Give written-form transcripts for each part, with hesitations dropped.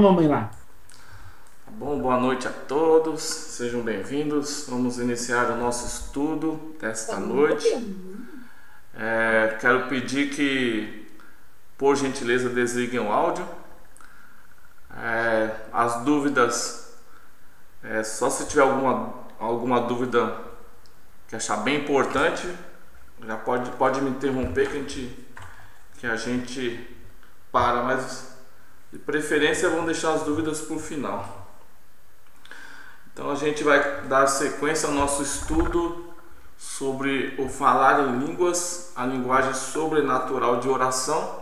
Mamãe lá. Bom, boa noite a todos, sejam bem-vindos. Vamos iniciar o nosso estudo desta noite. Quero pedir que, por gentileza, desliguem o áudio. As dúvidas, só se tiver alguma dúvida que achar bem importante, já pode me interromper que a gente para, mas de preferência vamos deixar as dúvidas para o final. Então a gente vai dar sequência ao nosso estudo sobre o falar em línguas, a linguagem sobrenatural de oração,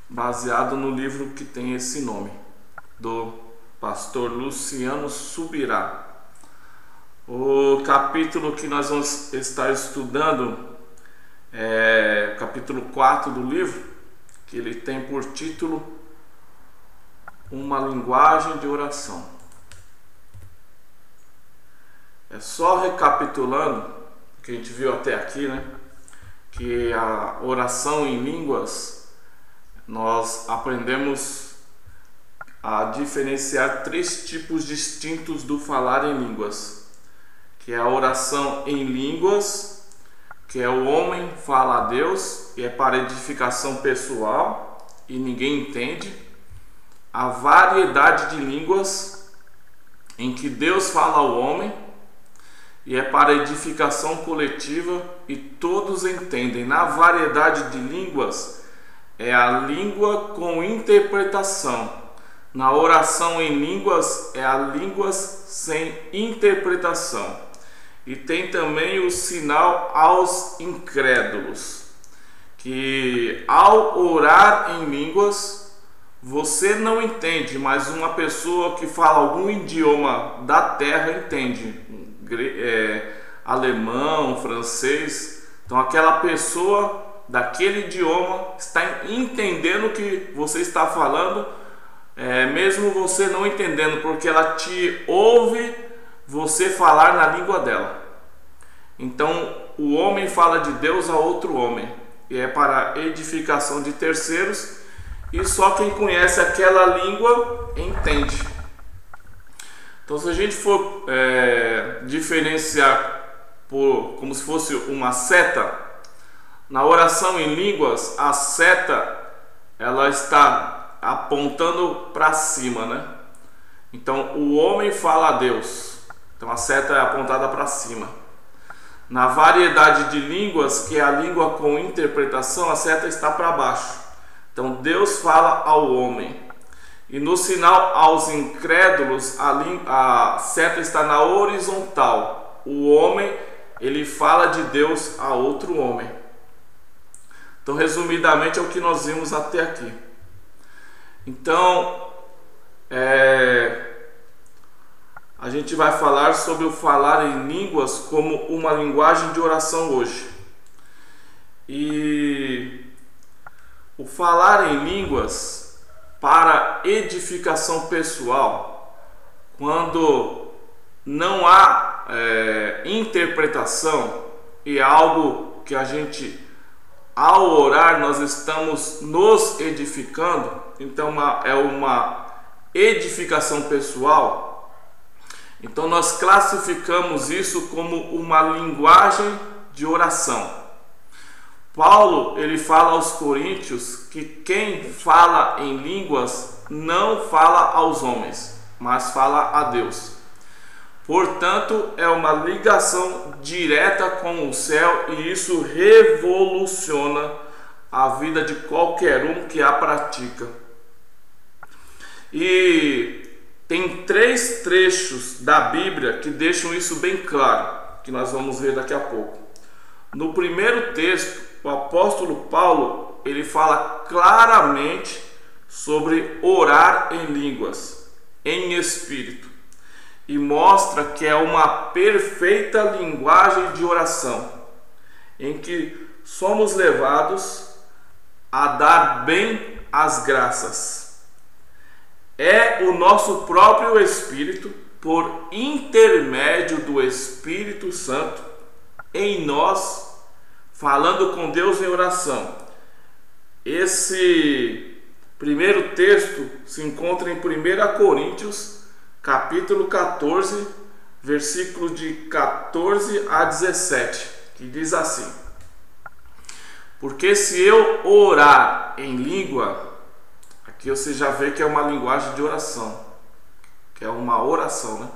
baseado no livro que tem esse nome, do pastor Luciano Subirá. O capítulo que nós vamos estar estudando é o capítulo 4 do livro, que ele tem por título Uma Linguagem de Oração. Só recapitulando o que a gente viu até aqui, né? Que a oração em línguas, nós aprendemos a diferenciar 3 tipos distintos do falar em línguas, que é a oração em línguas, que é o homem fala a Deus e é para edificação pessoal e ninguém entende. A variedade de línguas, em que Deus fala ao homem e é para edificação coletiva e todos entendem. Na variedade de línguas, é a língua com interpretação. Na oração em línguas, é a línguas sem interpretação. E tem também o sinal aos incrédulos, que ao orar em línguas, você não entende, mas uma pessoa que fala algum idioma da terra entende. Alemão, francês. Então aquela pessoa daquele idioma está entendendo o que você está falando, mesmo você não entendendo, porque ela te ouve você falar na língua dela. Então o homem fala de Deus a outro homem, e é para edificação de terceiros, e só quem conhece aquela língua entende. Então, se a gente for diferenciar como se fosse uma seta, na oração em línguas, a seta ela está apontando para cima, né? Então, o homem fala a Deus, então a seta é apontada para cima. Na variedade de línguas, que é a língua com interpretação, a seta está para baixo. Então, Deus fala ao homem. E no sinal aos incrédulos, a seta está na horizontal. O homem, ele fala de Deus a outro homem. Então, resumidamente, é o que nós vimos até aqui. Então, a gente vai falar sobre o falar em línguas como uma linguagem de oração hoje. E o falar em línguas para edificação pessoal, quando não há interpretação, e é algo que a gente, ao orar, nós estamos nos edificando, então é uma edificação pessoal. Então nós classificamos isso como uma linguagem de oração. Paulo, ele fala aos coríntios que quem fala em línguas não fala aos homens, mas fala a Deus. Portanto, é uma ligação direta com o céu, e isso revoluciona a vida de qualquer um que a pratica. E tem 3 trechos da Bíblia que deixam isso bem claro, que nós vamos ver daqui a pouco. No primeiro texto, o apóstolo Paulo, ele fala claramente sobre orar em línguas, em espírito, e mostra que é uma perfeita linguagem de oração, em que somos levados a dar bem as graças. É o nosso próprio espírito, por intermédio do Espírito Santo, em nós, falando com Deus em oração. Primeiro texto se encontra em 1 Coríntios, capítulo 14, versículo de 14 a 17, que diz assim: porque se eu orar em língua, aqui você já vê que é uma linguagem de oração, que é uma oração, né?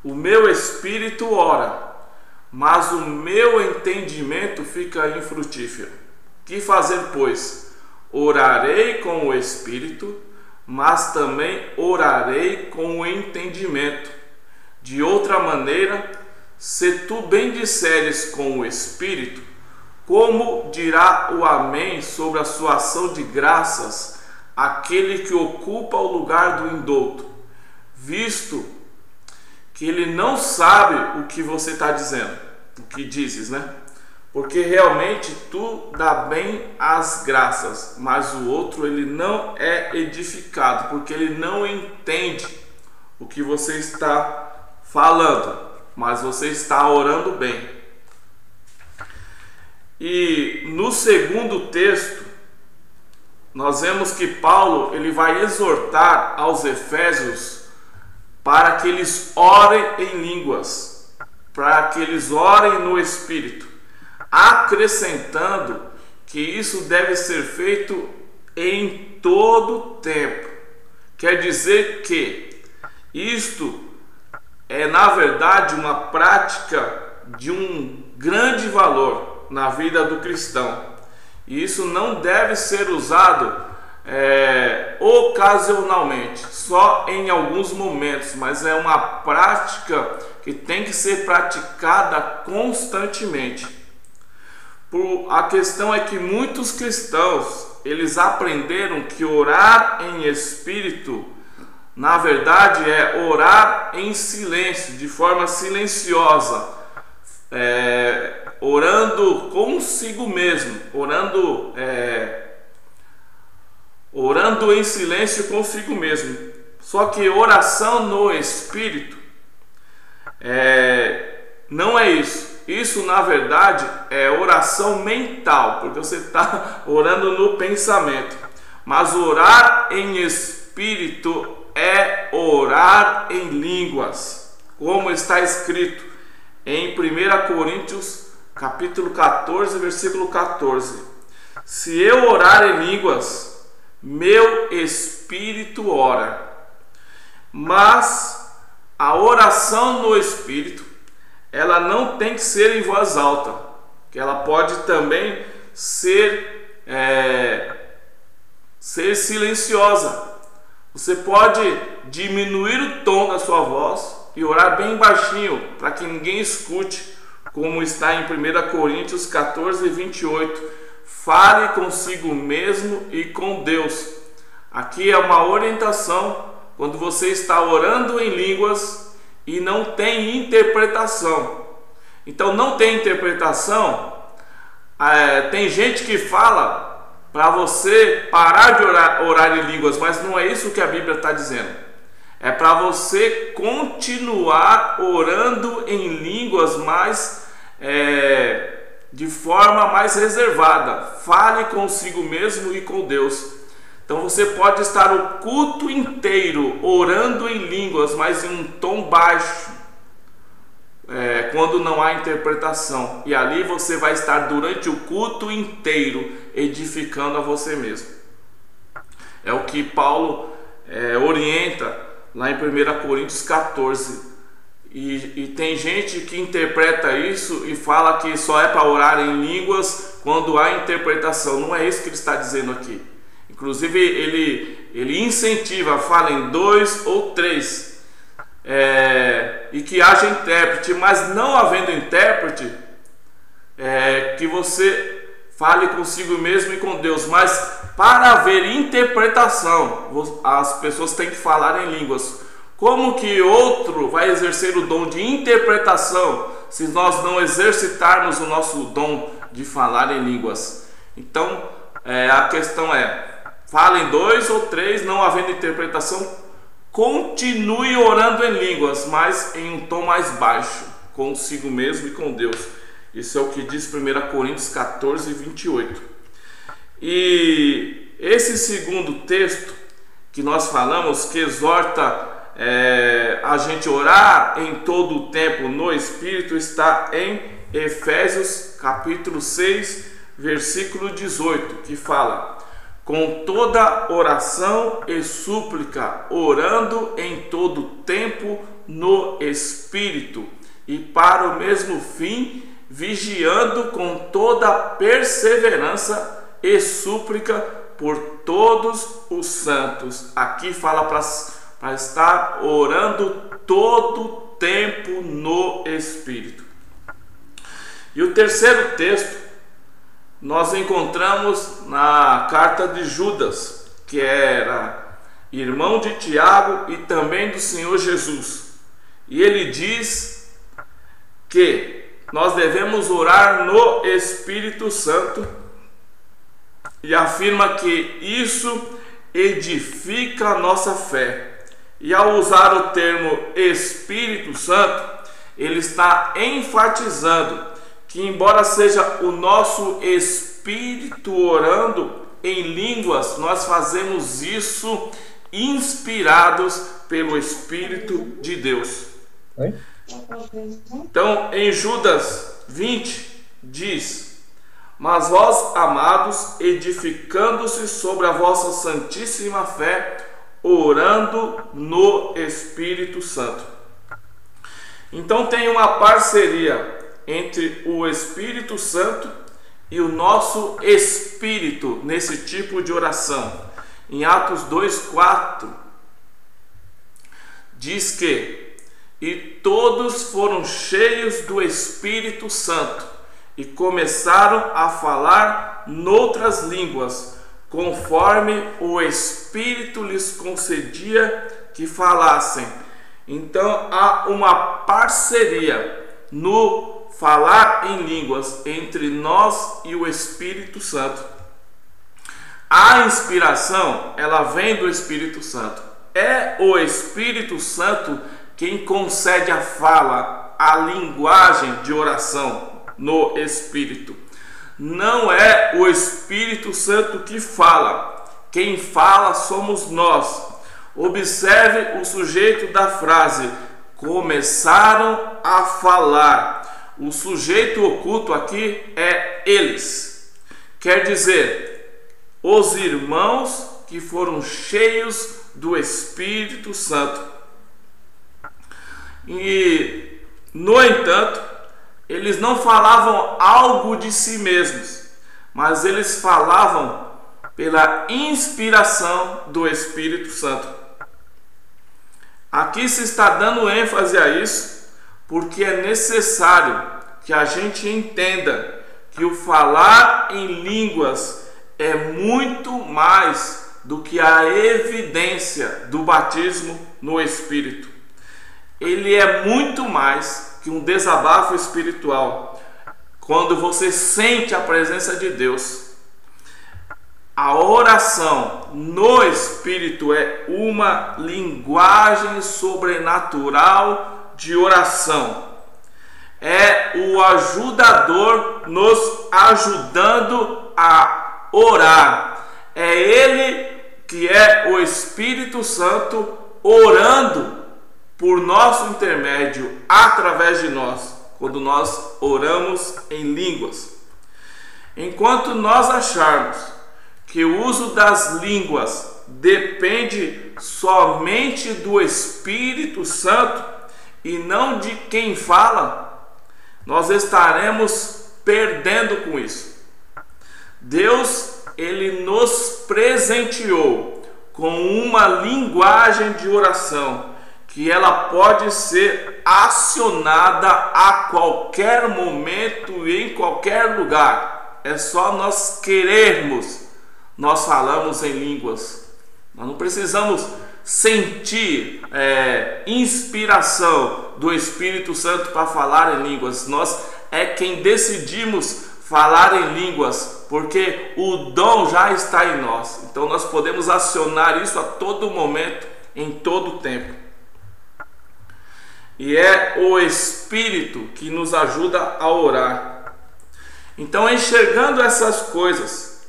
O meu espírito ora, mas o meu entendimento fica infrutífero. Que fazer, pois? Orarei com o espírito, mas também orarei com o entendimento. De outra maneira, se tu bem disseres com o espírito, como dirá o amém sobre a sua ação de graças aquele que ocupa o lugar do indouto, visto que ele não sabe o que você está dizendo, o que dizes, né? Porque realmente tu dá bem as graças, mas o outro ele não é edificado, porque ele não entende o que você está falando, mas você está orando bem. E no segundo texto, nós vemos que Paulo ele vai exortar aos Efésios para que eles orem em línguas, para que eles orem no Espírito, acrescentando que isso deve ser feito em todo tempo. Quer dizer que isto é, na verdade, uma prática de um grande valor na vida do cristão. E isso não deve ser usado ocasionalmente, só em alguns momentos, mas é uma prática que tem que ser praticada constantemente. A questão é que muitos cristãos, eles aprenderam que orar em espírito, na verdade, é orar em silêncio, de forma silenciosa, orando consigo mesmo, orando em silêncio consigo mesmo. Só que oração no Espírito não é isso. Isso, na verdade, é oração mental, porque você está orando no pensamento. Mas orar em Espírito é orar em línguas, como está escrito em 1 Coríntios, capítulo 14, versículo 14. Se eu orar em línguas, meu espírito ora. Mas a oração no Espírito, ela não tem que ser em voz alta, que ela pode também ser silenciosa. Você pode diminuir o tom da sua voz e orar bem baixinho, para que ninguém escute, como está em 1 Coríntios 14, 28. Fale consigo mesmo e com Deus. Aqui é uma orientação quando você está orando em línguas e não tem interpretação. Então, não tem interpretação, tem gente que fala para você parar de orar em línguas, mas não é isso que a Bíblia está dizendo. É para você continuar orando em línguas, mas de forma mais reservada. Fale consigo mesmo e com Deus. Então você pode estar o culto inteiro orando em línguas, mas em um tom baixo, quando não há interpretação. E ali você vai estar durante o culto inteiro edificando a você mesmo. É o que Paulo orienta lá em 1 Coríntios 14. E tem gente que interpreta isso e fala que só é para orar em línguas quando há interpretação. Não é isso que ele está dizendo aqui. Inclusive ele incentiva, fala em 2 ou 3, e que haja intérprete, mas não havendo intérprete, que você fale consigo mesmo e com Deus. Mas para haver interpretação, as pessoas têm que falar em línguas. Como que outro vai exercer o dom de interpretação se nós não exercitarmos o nosso dom de falar em línguas? Então, a questão fale em 2 ou 3, não havendo interpretação, continue orando em línguas, mas em um tom mais baixo, consigo mesmo e com Deus. Isso é o que diz 1 Coríntios 14, 28. E esse segundo texto que nós falamos, que exorta a gente orar em todo o tempo no Espírito, está em Efésios capítulo 6, versículo 18, que fala: com toda oração e súplica, orando em todo tempo no Espírito, e para o mesmo fim, vigiando com toda perseverança e súplica por todos os santos. Aqui fala para estar orando todo tempo no Espírito. E o terceiro texto nós encontramos na carta de Judas, que era irmão de Tiago e também do Senhor Jesus. E ele diz que nós devemos orar no Espírito Santo e afirma que isso edifica a nossa fé. E ao usar o termo Espírito Santo, ele está enfatizando que, embora seja o nosso espírito orando em línguas, nós fazemos isso inspirados pelo Espírito de Deus. Então, em Judas 20 diz: mas vós, amados, edificando-se sobre a vossa santíssima fé, orando no Espírito Santo. Então tem uma parceria entre o Espírito Santo e o nosso espírito nesse tipo de oração. Em Atos 2:4 diz que: e todos foram cheios do Espírito Santo e começaram a falar noutras línguas, conforme o Espírito lhes concedia que falassem. Então há uma parceria no falar em línguas entre nós e o Espírito Santo. A inspiração, ela vem do Espírito Santo. É o Espírito Santo quem concede a fala, a linguagem de oração no Espírito. Não é o Espírito Santo que fala. Quem fala somos nós. Observe o sujeito da frase: começaram a falar. O sujeito oculto aqui é eles. Quer dizer, os irmãos que foram cheios do Espírito Santo. E, no entanto, eles não falavam algo de si mesmos, mas eles falavam pela inspiração do Espírito Santo. Aqui se está dando ênfase a isso, porque é necessário que a gente entenda que o falar em línguas é muito mais do que a evidência do batismo no Espírito. Ele é muito mais que um desabafo espiritual. Quando você sente a presença de Deus, a oração no Espírito é uma linguagem sobrenatural de oração. É o ajudador nos ajudando a orar. É Ele que é o Espírito Santo orando por nosso intermédio, através de nós, quando nós oramos em línguas. Enquanto nós acharmos que o uso das línguas depende somente do Espírito Santo e não de quem fala, nós estaremos perdendo com isso. Deus, Ele nos presenteou com uma linguagem de oração que ela pode ser acionada a qualquer momento e em qualquer lugar. É só nós querermos. Nós falamos em línguas. Nós não precisamos sentir inspiração do Espírito Santo para falar em línguas. Nós é quem decidimos falar em línguas, porque o dom já está em nós. Então nós podemos acionar isso a todo momento, em todo tempo. E é o Espírito que nos ajuda a orar. Então, enxergando essas coisas,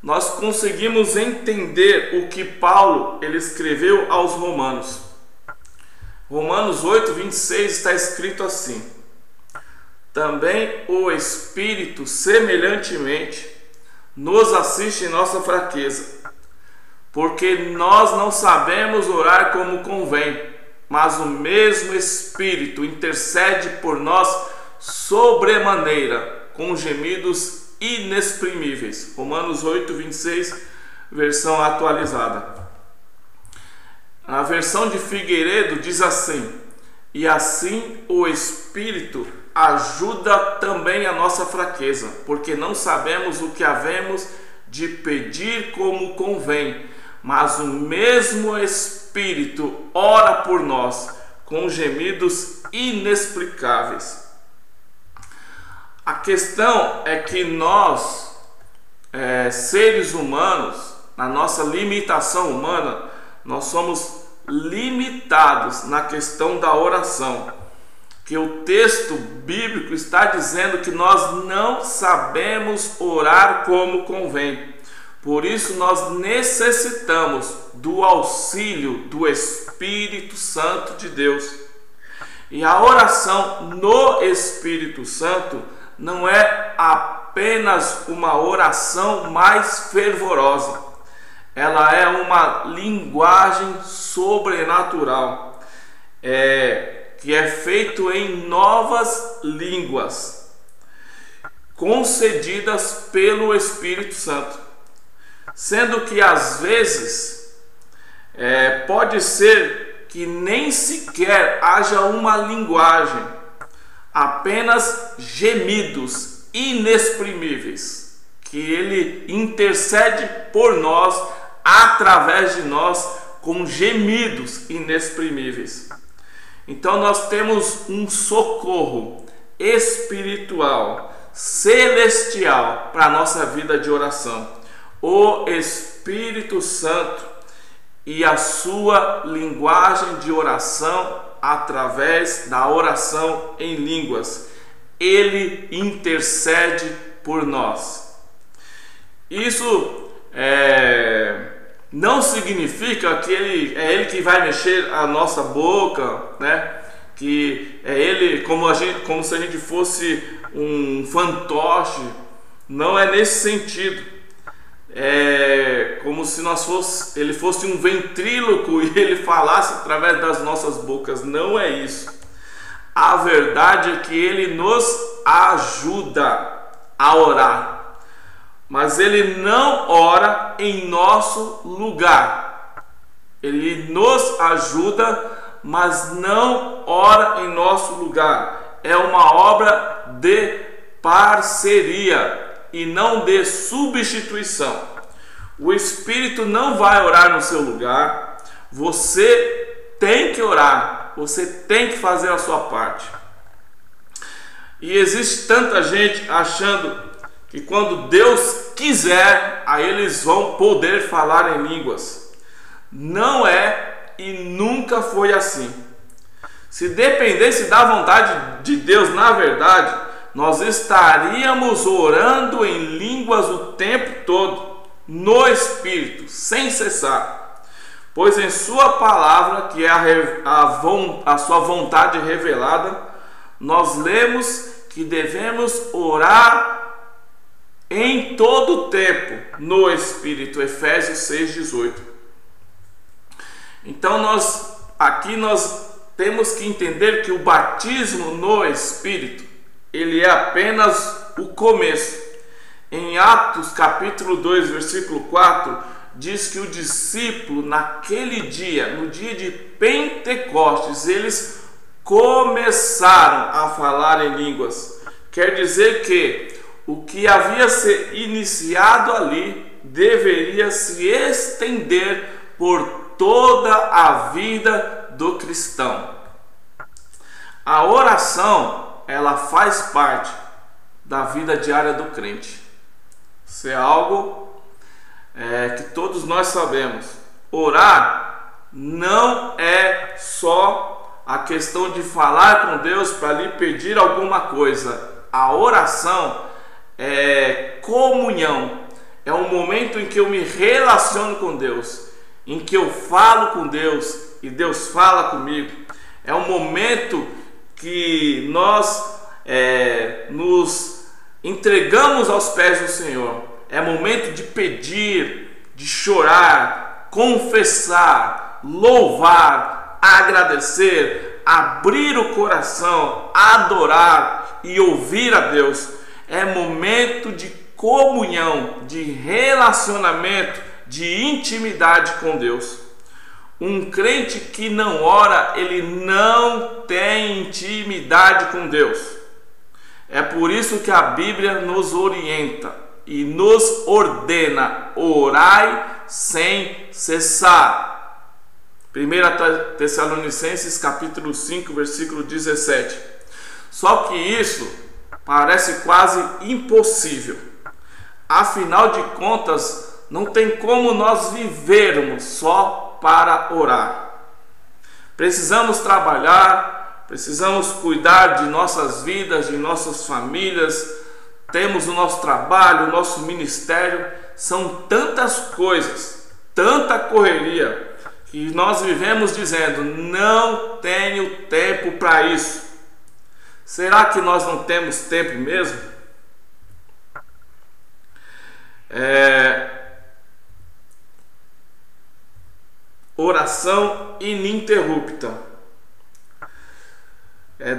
nós conseguimos entender o que Paulo ele escreveu aos Romanos. Romanos 8:26 está escrito assim: também o Espírito semelhantemente nos assiste em nossa fraqueza, porque nós não sabemos orar como convém, mas o mesmo Espírito intercede por nós sobremaneira, com gemidos inexprimíveis. Romanos 8:26, versão atualizada. A versão de Figueiredo diz assim: e assim o Espírito ajuda também a nossa fraqueza, porque não sabemos o que havemos de pedir como convém, mas o mesmo Espírito ora por nós com gemidos inexplicáveis. A questão é que nós, seres humanos, na nossa limitação humana, nós somos limitados na questão da oração. Que o texto bíblico está dizendo que nós não sabemos orar como convém. Por isso nós necessitamos do auxílio do Espírito Santo de Deus. E a oração no Espírito Santo não é apenas uma oração mais fervorosa. Ela é uma linguagem sobrenatural. Que é feito em novas línguas, concedidas pelo Espírito Santo. Sendo que às vezes pode ser que nem sequer haja uma linguagem, apenas gemidos inexprimíveis, que Ele intercede por nós, através de nós, com gemidos inexprimíveis. Então nós temos um socorro espiritual, celestial para a nossa vida de oração. O Espírito Santo e a sua linguagem de oração através da oração em línguas. Ele intercede por nós. Isso não significa que é Ele que vai mexer a nossa boca, né? Que é Ele como se a gente fosse um fantoche. Não é nesse sentido. É como se Ele fosse um ventríloco e Ele falasse através das nossas bocas. Não é isso. A verdade é que Ele nos ajuda a orar. Mas Ele não ora em nosso lugar. Ele nos ajuda, mas não ora em nosso lugar. É uma obra de parceria e não de substituição. O Espírito não vai orar no seu lugar. Você tem que orar. Você tem que fazer a sua parte. E existe tanta gente achando que quando Deus quiser, aí eles vão poder falar em línguas. Não é e nunca foi assim. Se dependesse da vontade de Deus, na verdade, nós estaríamos orando em línguas o tempo todo, no Espírito, sem cessar. Pois em sua palavra, que é a sua vontade revelada, nós lemos que devemos orar em todo o tempo no Espírito. Efésios 6:18. Então nós temos que entender que o batismo no Espírito, ele é apenas o começo. Em Atos capítulo 2, versículo 4, diz que o discípulo naquele dia, no dia de Pentecostes, eles começaram a falar em línguas. Quer dizer que o que havia se iniciado ali deveria se estender por toda a vida do cristão. A oração, ela faz parte da vida diária do crente. Isso é algo que todos nós sabemos. Orar não é só a questão de falar com Deus para lhe pedir alguma coisa. A oração é comunhão, é um momento em que eu me relaciono com Deus, em que eu falo com Deus e Deus fala comigo. É um momento que nós nos entregamos aos pés do Senhor. É momento de pedir, de chorar, confessar, louvar, agradecer, abrir o coração, adorar e ouvir a Deus. É momento de comunhão, de relacionamento, de intimidade com Deus. Um crente que não ora, ele não tem intimidade com Deus. É por isso que a Bíblia nos orienta e nos ordena: orai sem cessar. 1 Tessalonicenses capítulo 5, versículo 17. Só que isso parece quase impossível. Afinal de contas, não tem como nós vivermos só para orar. Precisamos trabalhar, precisamos cuidar de nossas vidas, de nossas famílias, temos o nosso trabalho, o nosso ministério. São tantas coisas, tanta correria, que nós vivemos dizendo: não tenho tempo para isso. Será que nós não temos tempo mesmo? Oração ininterrupta.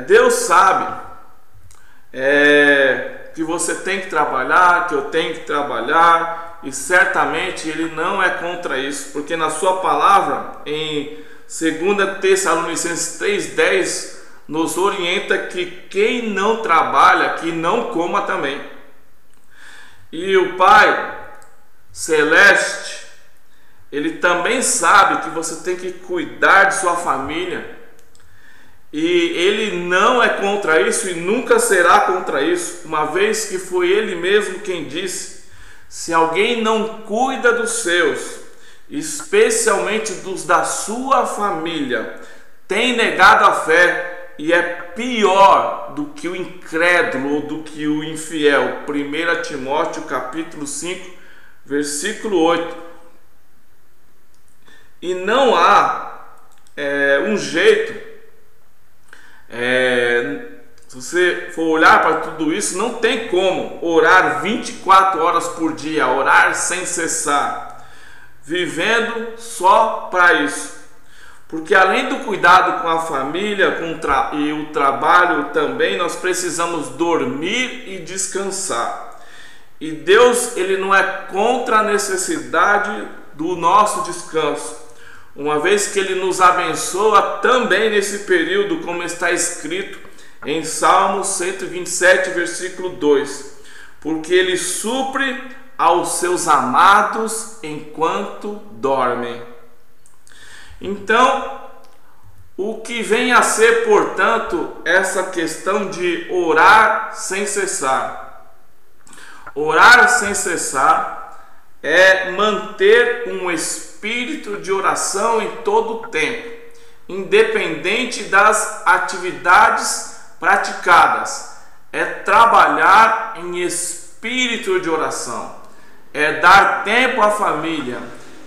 Deus sabe que você tem que trabalhar, que eu tenho que trabalhar, e certamente Ele não é contra isso, porque na sua palavra, em 2 Tessalonicenses 3,10, nos orienta que quem não trabalha, que não coma também. E o Pai Celeste, Ele também sabe que você tem que cuidar de sua família, e Ele não é contra isso e nunca será contra isso, uma vez que foi Ele mesmo quem disse: se alguém não cuida dos seus, especialmente dos da sua família, tem negado a fé e é pior do que o incrédulo ou do que o infiel. 1 Timóteo capítulo 5, versículo 8. E não há um jeito, se você for olhar para tudo isso, não tem como orar 24 horas por dia, orar sem cessar, vivendo só para isso. Porque além do cuidado com a família e o trabalho também, nós precisamos dormir e descansar. E Deus, Ele não é contra a necessidade do nosso descanso, uma vez que Ele nos abençoa também nesse período, como está escrito em Salmos 127, versículo 2. Porque Ele supre aos seus amados enquanto dormem. Então, o que vem a ser, portanto, essa questão de orar sem cessar? Orar sem cessar é manter um espírito de oração em todo o tempo, independente das atividades praticadas. É trabalhar em espírito de oração, é dar tempo à família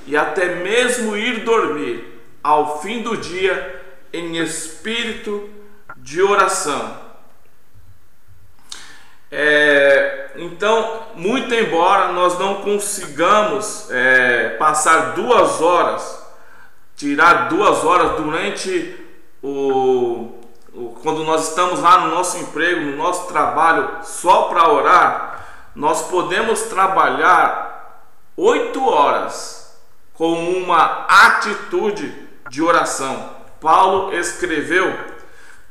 e até mesmo ir dormir ao fim do dia em espírito de oração. Então, muito embora nós não consigamos passar 2 horas, tirar 2 horas durante quando nós estamos lá no nosso emprego, no nosso trabalho, só para orar, nós podemos trabalhar 8 horas com uma atitude de oração. Paulo escreveu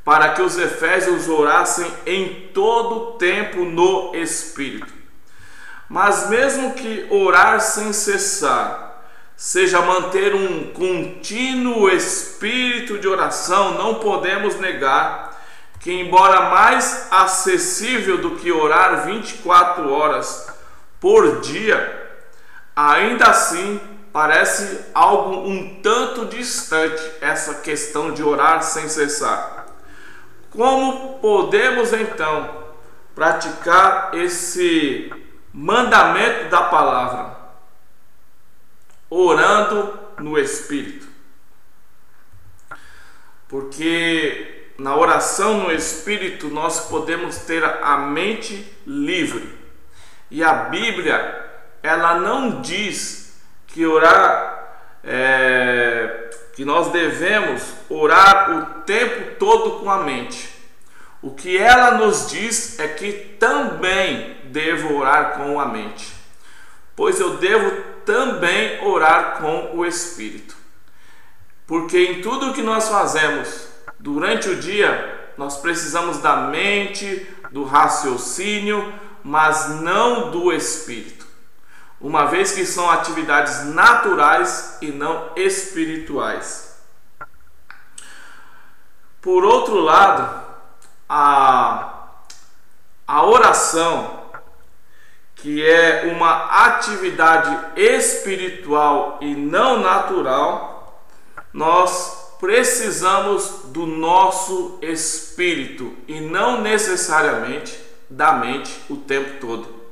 para que os efésios orassem em todo o tempo no Espírito. Mas mesmo que orar sem cessar seja manter um contínuo espírito de oração, não podemos negar que, embora mais acessível do que orar 24 horas por dia, ainda assim parece algo um tanto distante essa questão de orar sem cessar. Como podemos então praticar esse mandamento da palavra, orando no Espírito. Porque na oração no Espírito nós podemos ter a mente livre. E a Bíblia, ela não diz que que nós devemos orar o tempo todo com a mente. O que ela nos diz é que também devo orar com a mente, pois eu devo também orar com o Espírito. Porque em tudo que nós fazemos durante o dia, nós precisamos da mente, do raciocínio, mas não do Espírito, uma vez que são atividades naturais e não espirituais. Por outro lado, a oração, que é uma atividade espiritual e não natural, nós precisamos do nosso espírito e não necessariamente da mente o tempo todo.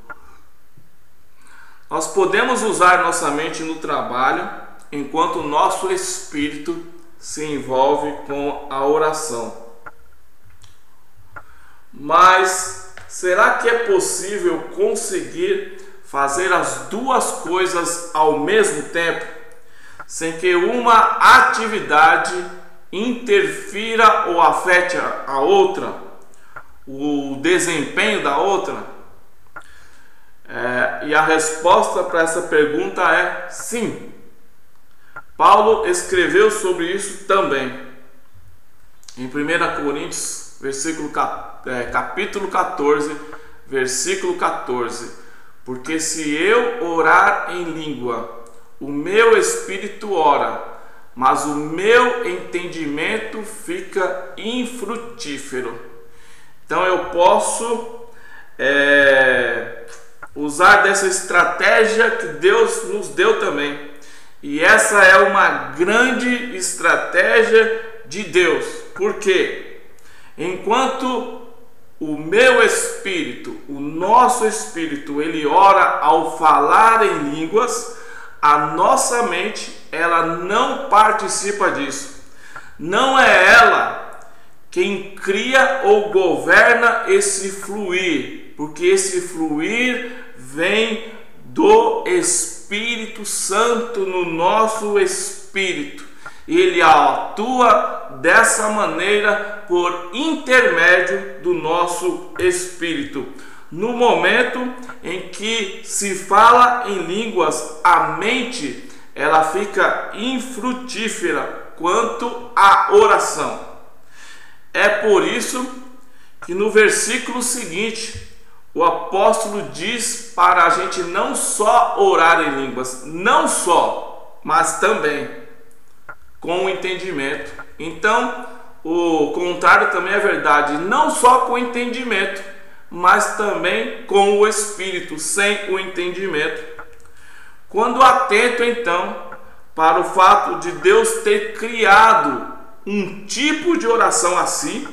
Nós podemos usar nossa mente no trabalho, enquanto o nosso espírito se envolve com a oração. Mas será que é possível conseguir fazer as duas coisas ao mesmo tempo, sem que uma atividade interfira ou afete a outra, o desempenho da outra? E a resposta para essa pergunta é sim. Paulo escreveu sobre isso também. Em 1 Coríntios, capítulo 14, versículo 14. Porque se eu orar em língua, o meu espírito ora, mas o meu entendimento fica infrutífero. Então eu posso usar dessa estratégia que Deus nos deu também. E essa é uma grande estratégia de Deus. Por quê? Enquanto o meu espírito, o nosso espírito, ele ora ao falar em línguas, a nossa mente, ela não participa disso. Não é ela quem cria ou governa esse fluir, porque esse fluir vem do Espírito Santo no nosso espírito. Ele atua dessa maneira por intermédio do nosso espírito. No momento em que se fala em línguas, a mente ela fica infrutífera quanto à oração. É por isso que no versículo seguinte o apóstolo diz para a gente não só orar em línguas, não só, mas também com o entendimento. Então, o contrário também é verdade, não só com o entendimento, mas também com o espírito, sem o entendimento. Quando atento então para o fato de Deus ter criado um tipo de oração assim,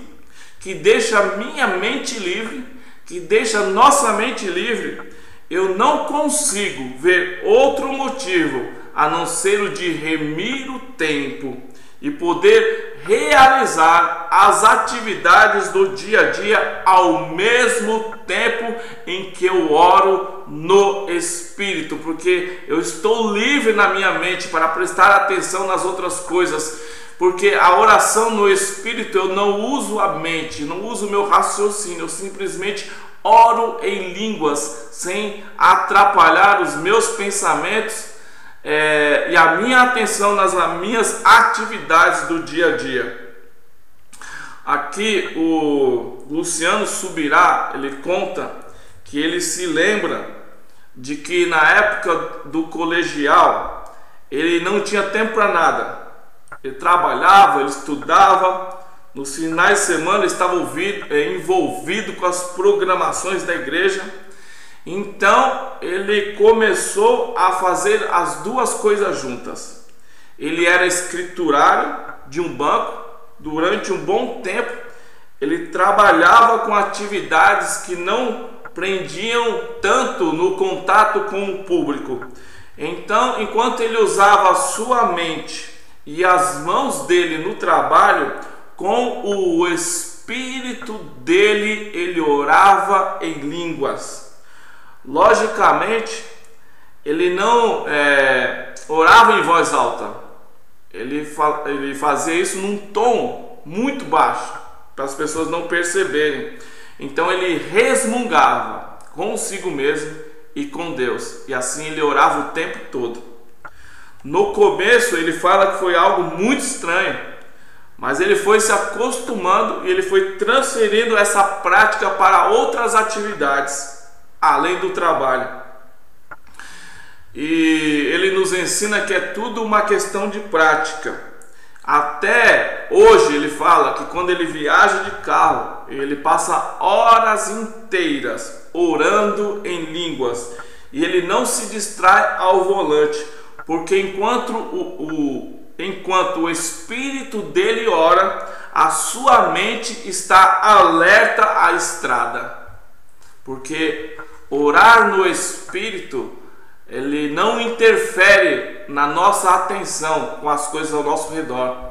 que deixa a minha mente livre, que deixa nossa mente livre, eu não consigo ver outro motivo a não ser o de remir o tempo e poder realizar as atividades do dia a dia ao mesmo tempo em que eu oro no Espírito, porque eu estou livre na minha mente para prestar atenção nas outras coisas. Porque a oração no Espírito, eu não uso a mente, não uso o meu raciocínio, eu simplesmente oro em línguas, sem atrapalhar os meus pensamentos e a minha atenção nas minhas atividades do dia a dia. Aqui o Luciano Subirá, ele conta que ele se lembra de que na época do colegial, ele não tinha tempo para nada. Ele trabalhava, ele estudava, nos finais de semana ele estava envolvido com as programações da igreja. Então ele começou a fazer as duas coisas juntas. Ele era escriturário de um banco. Durante um bom tempo ele trabalhava com atividades que não prendiam tanto no contato com o público. Então, enquanto ele usava a sua mente e as mãos dele no trabalho, com o espírito dele ele orava em línguas. Logicamente, ele não orava em voz alta. Ele fazia isso num tom muito baixo, para as pessoas não perceberem. Então ele resmungava consigo mesmo e com Deus, e assim ele orava o tempo todo. No começo ele fala que foi algo muito estranho, mas ele foi se acostumando e ele foi transferindo essa prática para outras atividades, além do trabalho. E ele nos ensina que é tudo uma questão de prática. Até hoje ele fala que quando ele viaja de carro, ele passa horas inteiras orando em línguas, e ele não se distrai ao volante, porque enquanto o espírito dele ora, a sua mente está alerta à estrada. Porque orar no espírito, ele não interfere na nossa atenção com as coisas ao nosso redor.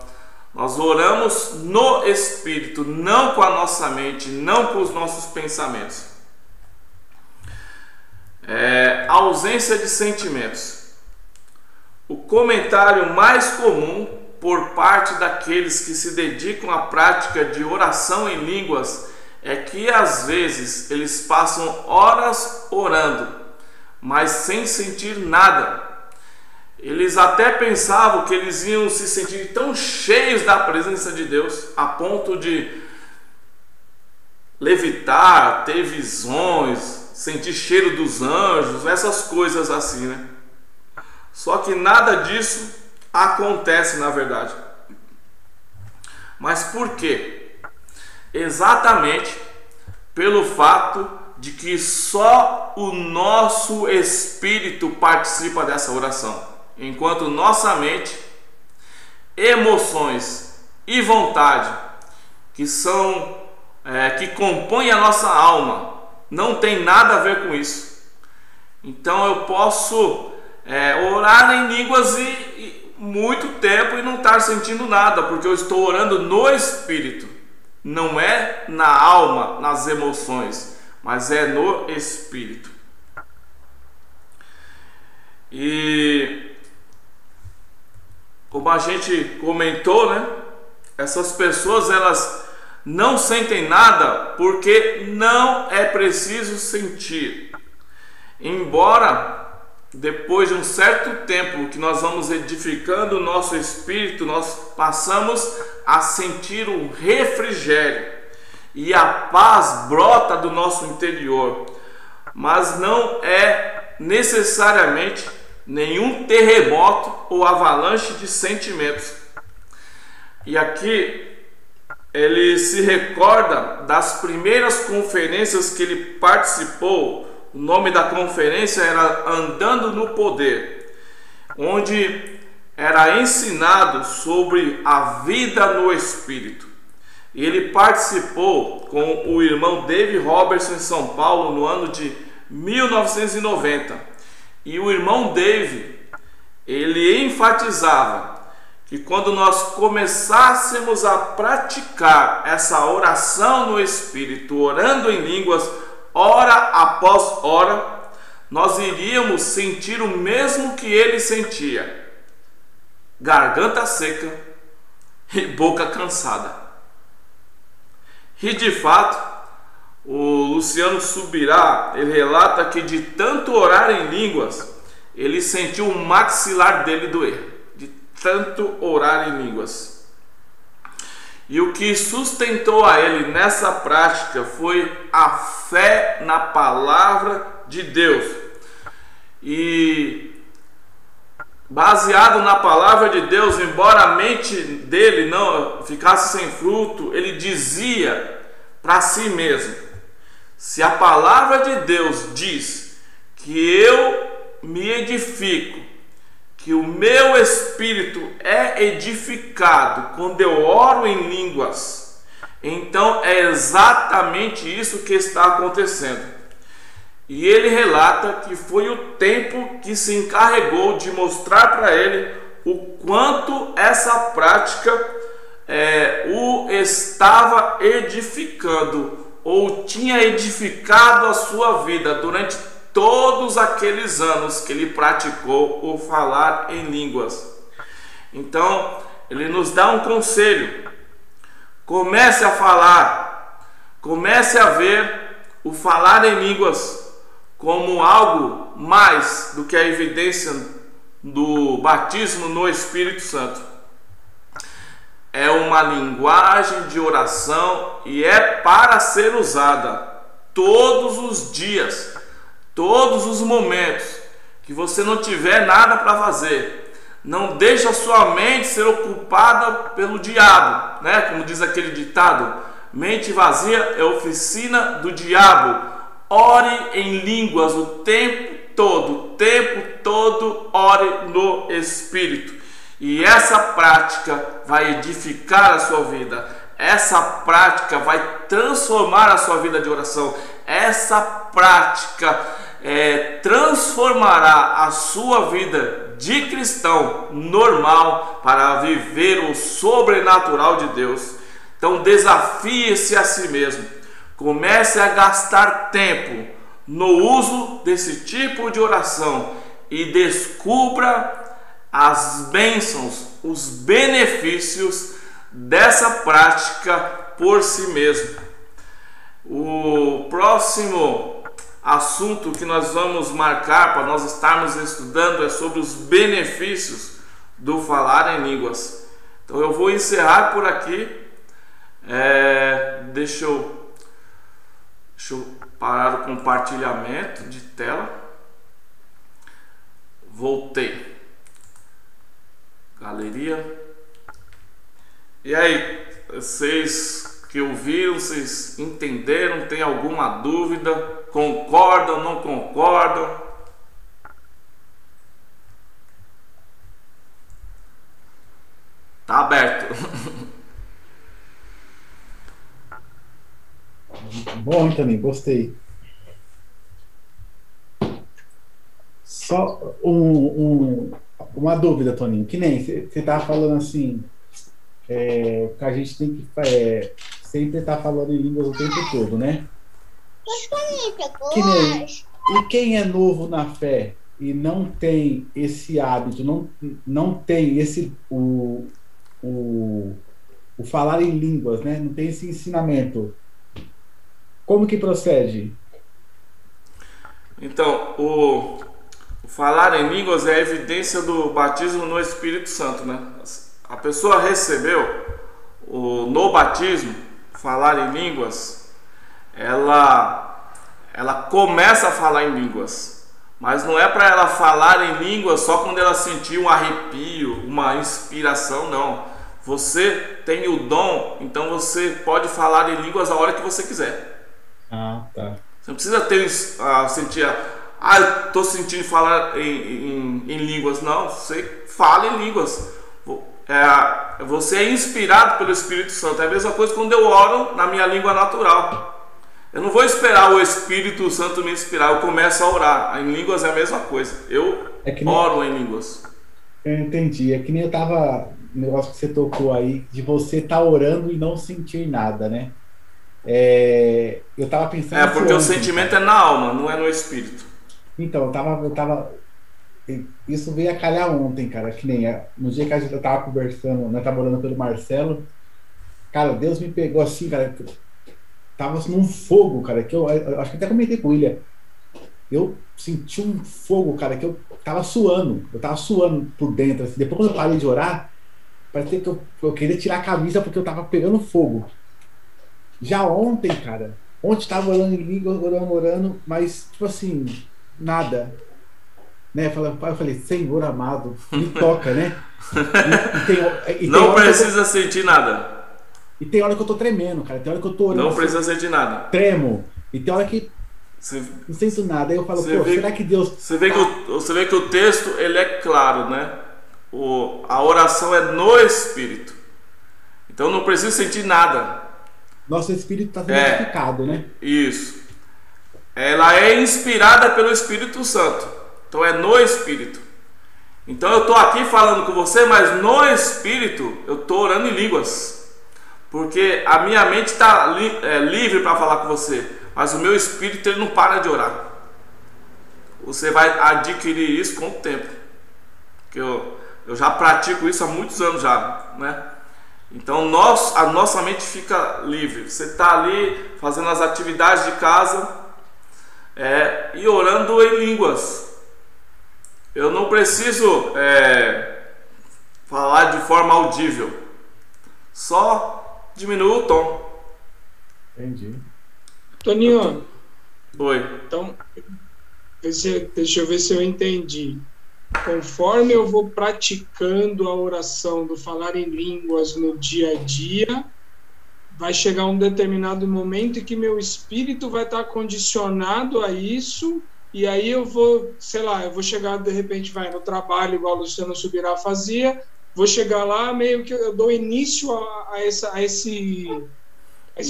Nós oramos no espírito, não com a nossa mente, não com os nossos pensamentos. Ausência de sentimentos. O comentário mais comum por parte daqueles que se dedicam à prática de oração em línguas é que às vezes eles passam horas orando, mas sem sentir nada. Eles até pensavam que eles iam se sentir tão cheios da presença de Deus, a ponto de levitar, ter visões, sentir cheiro dos anjos, essas coisas assim, né? Só que nada disso acontece na verdade. Mas por quê? Exatamente pelo fato de que só o nosso espírito participa dessa oração, enquanto nossa mente, emoções e vontade, que compõem a nossa alma, não tem nada a ver com isso. Então eu posso orar em línguas e muito tempo e não estar sentindo nada, porque eu estou orando no espírito, não é na alma, nas emoções, mas é no espírito. E como a gente comentou, né? Essas pessoas, elas não sentem nada porque não é preciso sentir. Embora depois de um certo tempo que nós vamos edificando o nosso espírito, nós passamos a sentir um refrigério e a paz brota do nosso interior, mas não é necessariamente nenhum terremoto ou avalanche de sentimentos. E aqui ele se recorda das primeiras conferências que ele participou. O nome da conferência era Andando no Poder, onde era ensinado sobre a vida no Espírito. E ele participou com o irmão David Robertson em São Paulo no ano de 1990. E o irmão David, ele enfatizava que quando nós começássemos a praticar essa oração no Espírito, orando em línguas, hora após hora, nós iríamos sentir o mesmo que ele sentia: garganta seca e boca cansada. E de fato, o Luciano Subirá, ele relata que de tanto orar em línguas, ele sentiu o maxilar dele doer, de tanto orar em línguas. E o que sustentou a ele nessa prática foi a fé na palavra de Deus. E baseado na palavra de Deus, embora a mente dele não ficasse sem fruto, ele dizia para si mesmo: se a palavra de Deus diz que eu me edifico, que o meu espírito é edificado quando eu oro em línguas, então é exatamente isso que está acontecendo. E ele relata que foi o tempo que se encarregou de mostrar para ele o quanto essa prática o estava edificando, ou tinha edificado a sua vida durante todos aqueles anos que ele praticou o falar em línguas. Então, ele nos dá um conselho: comece a falar, comece a ver o falar em línguas como algo mais do que a evidência do batismo no Espírito Santo. É uma linguagem de oração e é para ser usada todos os dias, todos os momentos que você não tiver nada para fazer. Não deixe a sua mente ser ocupada pelo diabo, né? Como diz aquele ditado: mente vazia é oficina do diabo. Ore em línguas o tempo todo, ore no Espírito. E essa prática vai edificar a sua vida. Essa prática vai transformar a sua vida de oração. Essa prática transformará a sua vida de cristão normal para viver o sobrenatural de Deus. Então desafie-se a si mesmo. Comece a gastar tempo no uso desse tipo de oração e descubra as bênçãos, os benefícios dessa prática por si mesmo. O próximo assunto que nós vamos marcar para nós estarmos estudando é sobre os benefícios do falar em línguas. Então eu vou encerrar por aqui. Deixa eu parar o compartilhamento de tela. Voltei. Galeria. E aí, vocês que ouviram, vocês entenderam? Tem alguma dúvida? Concordam, não concordam? Tá aberto. Bom, também, gostei. Só uma dúvida, Toninho. Que nem você estava falando assim, que a gente tem que sempre estar falando em línguas o tempo todo, né? Que nem, e quem é novo na fé e não tem esse hábito, não tem o falar em línguas, né? Não tem esse ensinamento. Como que procede? Então, o falar em línguas é a evidência do batismo no Espírito Santo, né? A pessoa recebeu no batismo, falar em línguas, ela começa a falar em línguas, mas não é para ela falar em línguas só quando ela sentir um arrepio, uma inspiração, não. Você tem o dom, então você pode falar em línguas a hora que você quiser. Ah, tá. Você não precisa sentir, eu tô sentindo falar em línguas. Não, você fala em línguas. Você é inspirado pelo Espírito Santo. É a mesma coisa quando eu oro na minha língua natural. Eu não vou esperar o Espírito Santo me inspirar, eu começo a orar. Em línguas é a mesma coisa. Eu oro em línguas. Eu entendi. É que nem eu tava, o negócio que você tocou aí, de você estar orando e não sentir nada, né? Eu tava pensando. Porque o sentimento é na alma, não é no espírito. Então, eu tava. Isso veio a calhar ontem, cara. Que nem no dia que a gente tava conversando, nós tava orando pelo Marcelo. Cara, Deus me pegou assim, cara. Tava num fogo, cara. Que eu acho que até comentei com o William. Eu senti um fogo, cara, que eu tava suando. Eu tava suando por dentro. Assim. Depois, quando eu parei de orar, parecia que eu queria tirar a camisa porque eu tava pegando fogo. Já ontem, cara, tava orando em língua, orando, mas, tipo assim, nada. Né? Eu falei, Senhor amado, me toca, né? Não precisa sentir nada. E tem hora que eu tô tremendo, cara. Tem hora que eu tô orando. Não precisa sentir nada. Tremo. E tem hora que não sinto nada. Aí eu falo, será que Deus... Você vê que o texto, ele é claro, né? A oração é no Espírito. Então não precisa sentir nada. Nosso espírito está sendo edificado, né? Isso. ela é inspirada pelo Espírito Santo. Então é no Espírito. Então eu estou aqui falando com você, mas no Espírito eu estou orando em línguas. Porque a minha mente está livre para falar com você, mas o meu espírito ele não para de orar. Você vai adquirir isso com o tempo. Que eu já pratico isso há muitos anos já, né? Então a nossa mente fica livre. Você está ali fazendo as atividades de casa e orando em línguas. Eu não preciso falar de forma audível. Só diminua o tom. Entendi. Toninho, Oi. então, deixa eu ver se eu entendi. Conforme eu vou praticando a oração do falar em línguas no dia a dia, vai chegar um determinado momento em que meu espírito vai estar condicionado a isso, e aí eu vou, sei lá, eu vou chegar de repente, no trabalho, igual o Luciano Subirá fazia, vou chegar lá, meio que eu dou início a esse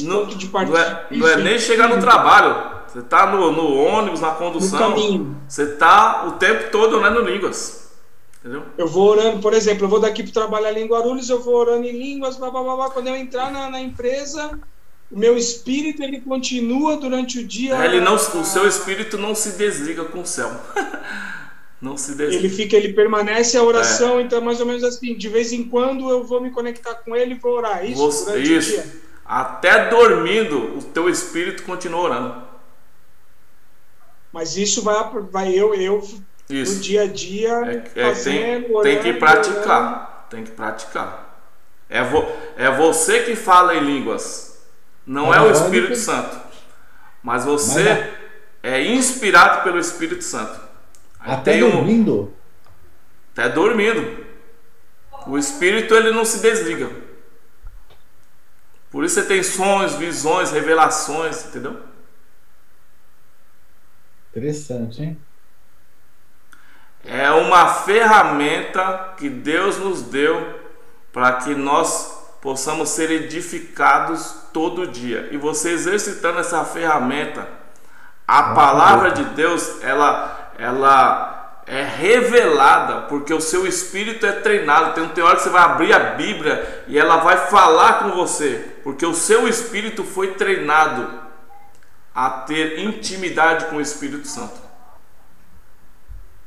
ponto de partida. Não é nem chegar no trabalho. Você está no ônibus, na condução. No caminho. Você está o tempo todo orando línguas. Entendeu? Eu vou orando, por exemplo, eu vou daqui para trabalhar ali em Guarulhos, eu vou orando em línguas, blá, blá, blá, blá. Quando eu entrar na empresa, o meu espírito ele continua durante o dia. O seu espírito não se desliga com o céu. Não se desliga. Ele permanece a oração, então é mais ou menos assim, de vez em quando eu vou me conectar com ele e vou orar. Durante o dia. Até dormindo, o teu espírito continua orando. Mas isso vai eu isso. No dia a dia fazendo, orando. Tem que praticar. Tem que praticar. É você que fala em línguas. Não é o Espírito Santo. Mas você é inspirado pelo Espírito Santo. Até dormindo? Até dormindo. O Espírito ele não se desliga. Por isso você tem sonhos, visões, revelações, entendeu? Interessante, hein? É uma ferramenta que Deus nos deu para que nós possamos ser edificados todo dia. E você exercitando essa ferramenta, a palavra de Deus, ela é revelada, porque o seu espírito é treinado. Tem hora que você vai abrir a Bíblia e ela vai falar com você, porque o seu espírito foi treinado a ter intimidade com o Espírito Santo.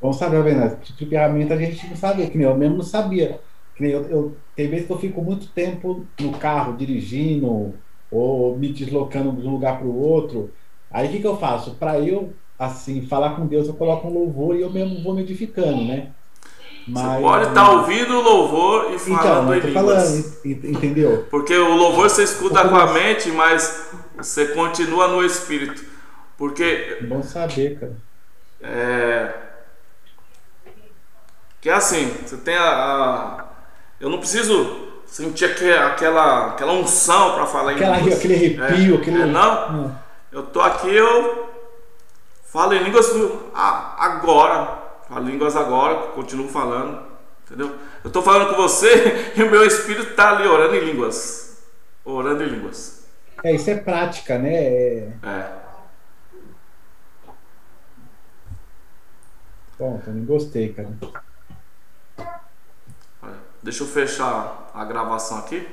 Vamos saber, Bernardo, que tipo de ferramenta a gente não sabia, que nem eu mesmo não sabia. Que nem tem vezes que eu fico muito tempo no carro dirigindo ou me deslocando de um lugar para o outro. Aí o que eu faço? Para eu, assim, falar com Deus, eu coloco um louvor e eu mesmo vou me edificando, né? Mas, você pode estar ouvindo o louvor e falando em línguas. Entendeu? Porque o louvor você escuta com a mente, mas você continua no espírito. Porque bom saber, cara. Que é assim, você tem eu não preciso sentir aquela unção para falar em línguas. Aquele arrepio, não. Eu tô aqui, eu falo em línguas agora. Falo línguas agora, continuo falando, entendeu? Eu tô falando com você e o meu espírito tá ali orando em línguas. Orando em línguas. Isso é prática, né? Bom, também gostei, cara. Deixa eu fechar a gravação aqui.